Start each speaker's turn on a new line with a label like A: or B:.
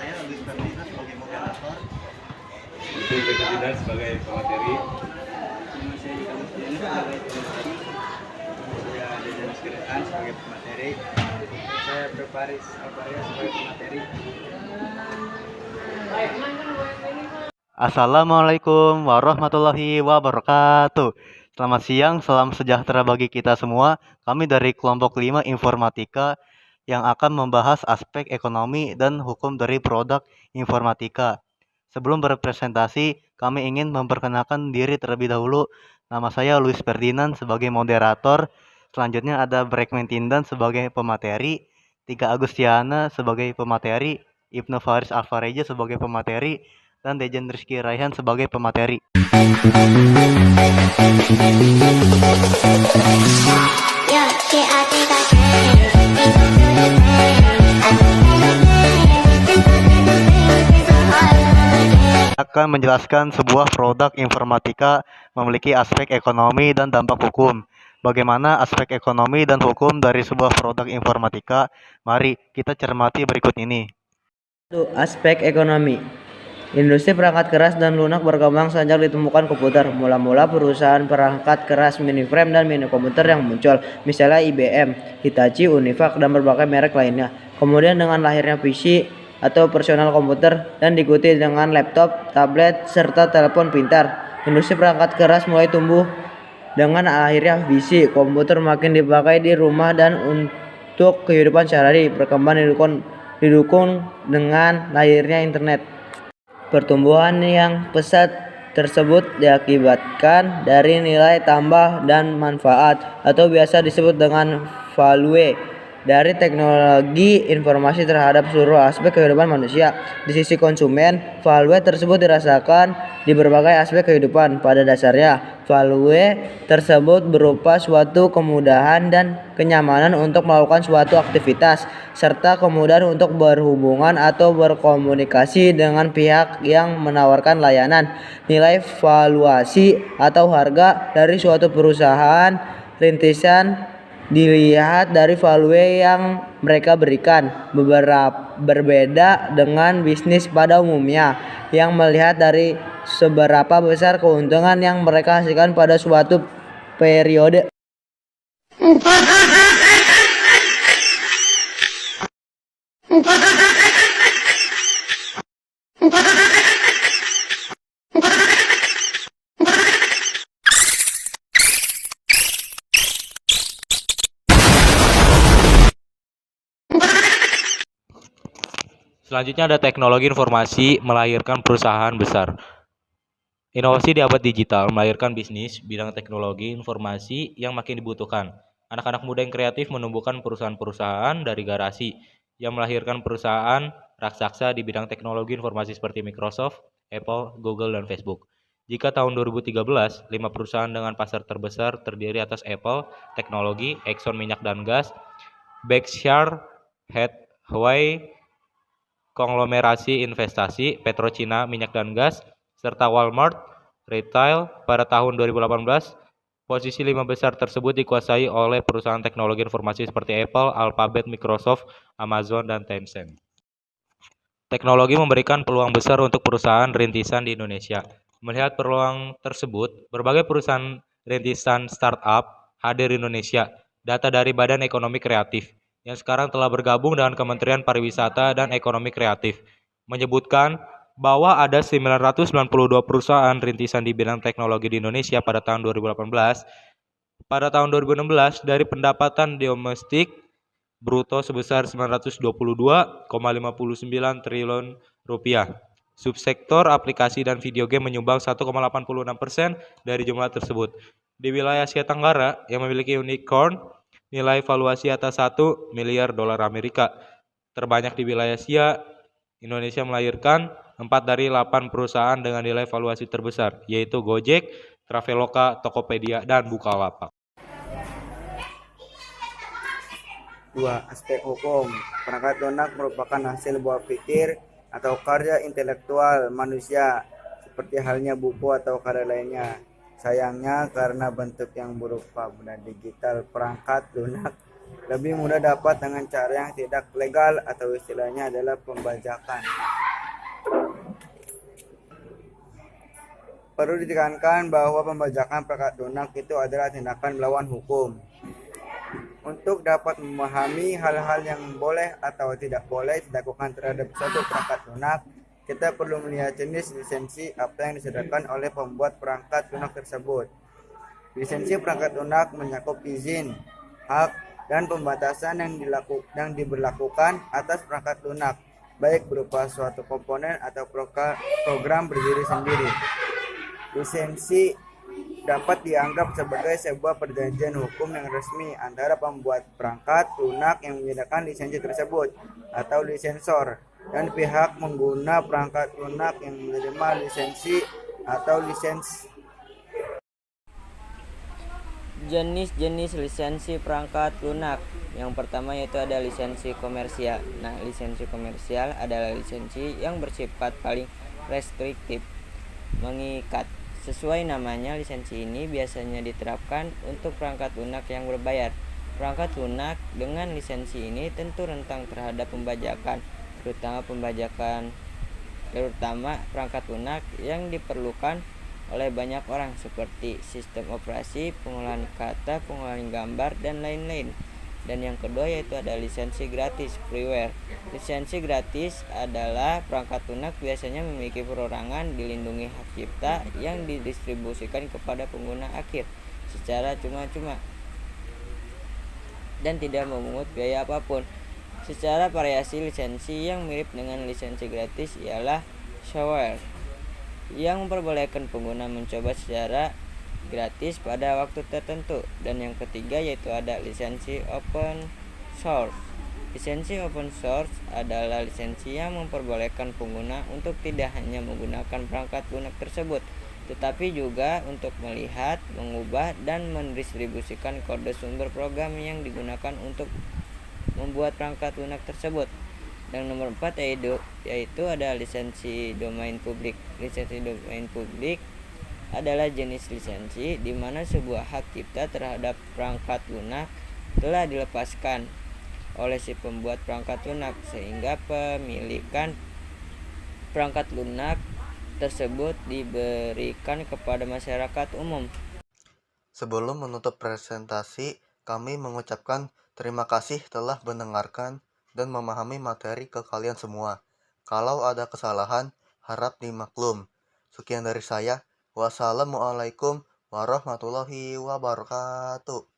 A: saya Luis Ferdinand sebagai moderator.
B: Itu Ferdinand sebagai pemateri.
A: Nama saya Dika Musliani sebagai pemateri. Saya Dejan Skiritan sebagai pemateri. Saya Preparis Alvaria sebagai pemateri.
C: Assalamualaikum warahmatullahi wabarakatuh. Selamat siang, salam sejahtera bagi kita semua. Kami dari kelompok 5 Informatika yang akan membahas aspek ekonomi dan hukum dari produk informatika. Sebelum berpresentasi, kami ingin memperkenalkan diri terlebih dahulu. Nama saya Luis Ferdinand sebagai moderator. Selanjutnya ada Brekman Tindan sebagai pemateri, Tika Agustiana sebagai pemateri, Ibnu Faris Alvareja sebagai pemateri, dan Dejan Rizky Raihan sebagai pemateri. Akan menjelaskan sebuah produk informatika memiliki aspek ekonomi dan dampak hukum. Bagaimana aspek ekonomi dan hukum dari sebuah produk informatika? Mari kita cermati berikut ini.
D: Aspek ekonomi. Industri perangkat keras dan lunak berkembang sejak ditemukan komputer. Mula-mula perusahaan perangkat keras mainframe dan mini komputer yang muncul, misalnya IBM, Hitachi, Univac, dan berbagai merek lainnya. Kemudian dengan lahirnya PC atau personal komputer dan diikuti dengan laptop, tablet, serta telepon pintar, industri perangkat keras mulai tumbuh. Dengan akhirnya PC, komputer makin dipakai di rumah dan untuk kehidupan sehari-hari. Perkembangan didukung dengan lahirnya internet. Pertumbuhan yang pesat tersebut diakibatkan dari nilai tambah dan manfaat atau biasa disebut dengan value dari teknologi informasi terhadap seluruh aspek kehidupan manusia. Di sisi konsumen, value tersebut dirasakan di berbagai aspek kehidupan. Pada dasarnya, value tersebut berupa suatu kemudahan dan kenyamanan untuk melakukan suatu aktivitas, serta kemudahan untuk berhubungan atau berkomunikasi dengan pihak yang menawarkan layanan. Nilai valuasi atau harga dari suatu perusahaan rintisan dilihat dari value yang mereka berikan. Berbeda dengan bisnis pada umumnya yang melihat dari seberapa besar keuntungan yang mereka hasilkan pada suatu periode.
B: Selanjutnya ada teknologi informasi melahirkan perusahaan besar. Inovasi di abad digital melahirkan bisnis bidang teknologi informasi yang makin dibutuhkan. Anak-anak muda yang kreatif menumbuhkan perusahaan-perusahaan dari garasi yang melahirkan perusahaan raksasa di bidang teknologi informasi seperti Microsoft, Apple, Google, dan Facebook. Jika tahun 2013, 5 perusahaan dengan pasar terbesar terdiri atas Apple, teknologi, Exxon minyak dan gas, Berkshire Hathaway, konglomerasi investasi, PetroChina minyak dan gas, serta Walmart retail pada tahun 2018. Posisi 5 besar tersebut dikuasai oleh perusahaan teknologi informasi seperti Apple, Alphabet, Microsoft, Amazon, dan Tencent. Teknologi memberikan peluang besar untuk perusahaan rintisan di Indonesia. Melihat peluang tersebut, berbagai perusahaan rintisan startup hadir di Indonesia. Data dari Badan Ekonomi Kreatif yang sekarang telah bergabung dengan Kementerian Pariwisata dan Ekonomi Kreatif menyebutkan bahwa ada 992 perusahaan rintisan di bidang teknologi di Indonesia pada tahun 2018. Pada tahun 2016 dari pendapatan domestik bruto sebesar 922,59 triliun rupiah. Subsektor aplikasi dan video game menyumbang 1,86% dari jumlah tersebut. Di wilayah Asia Tenggara yang memiliki unicorn nilai valuasi atas 1 miliar dolar Amerika. Terbanyak di wilayah Asia, Indonesia melahirkan 4 dari 8 perusahaan dengan nilai valuasi terbesar, yaitu Gojek, Traveloka, Tokopedia, dan Bukalapak.
A: 2. Aspek hukum. Perangkat lunak merupakan hasil buah pikir atau karya intelektual manusia, seperti halnya buku atau karya lainnya. Sayangnya karena bentuk yang berupa benda digital, perangkat lunak lebih mudah dapat dengan cara yang tidak legal atau istilahnya adalah pembajakan. Perlu ditekankan bahwa pembajakan perangkat lunak itu adalah tindakan melawan hukum. Untuk dapat memahami hal-hal yang boleh atau tidak boleh dilakukan terhadap suatu perangkat lunak, kita perlu melihat jenis lisensi apa yang disediakan oleh pembuat perangkat lunak tersebut. Lisensi perangkat lunak mencakup izin, hak, dan pembatasan yang diberlakukan atas perangkat lunak, baik berupa suatu komponen atau program berdiri sendiri. Lisensi dapat dianggap sebagai sebuah perjanjian hukum yang resmi antara pembuat perangkat lunak yang menyediakan lisensi tersebut atau lisensor dan pihak pengguna perangkat lunak yang menerima lisensi atau lisens.
E: Jenis-jenis lisensi perangkat lunak. Yang pertama yaitu ada lisensi komersial. Nah, lisensi komersial adalah lisensi yang bersifat paling restriktif, mengikat. Sesuai namanya, lisensi ini biasanya diterapkan untuk perangkat lunak yang berbayar. Perangkat lunak dengan lisensi ini tentu rentan terhadap pembajakan, terutama perangkat lunak yang diperlukan oleh banyak orang seperti sistem operasi, pengolahan kata, pengolahan gambar, dan lain-lain. Dan yang kedua yaitu ada lisensi gratis, freeware. Lisensi gratis adalah perangkat lunak biasanya memiliki perorangan dilindungi hak cipta yang didistribusikan kepada pengguna akhir secara cuma-cuma dan tidak memungut biaya apapun. Secara variasi lisensi yang mirip dengan lisensi gratis ialah shareware, yang memperbolehkan pengguna mencoba secara gratis pada waktu tertentu. Dan yang ketiga yaitu ada lisensi open source. Lisensi open source adalah lisensi yang memperbolehkan pengguna untuk tidak hanya menggunakan perangkat lunak tersebut, tetapi juga untuk melihat, mengubah, dan mendistribusikan kode sumber program yang digunakan untuk membuat perangkat lunak tersebut. Dan nomor 4 yaitu ada lisensi domain publik. Lisensi domain publik adalah jenis lisensi di mana sebuah hak cipta terhadap perangkat lunak telah dilepaskan oleh si pembuat perangkat lunak sehingga pemilikan perangkat lunak tersebut diberikan kepada masyarakat umum.
C: Sebelum menutup presentasi, kami mengucapkan terima kasih telah mendengarkan dan memahami materi ke kalian semua. Kalau ada kesalahan, harap dimaklum. Sekian dari saya. Wassalamualaikum warahmatullahi wabarakatuh.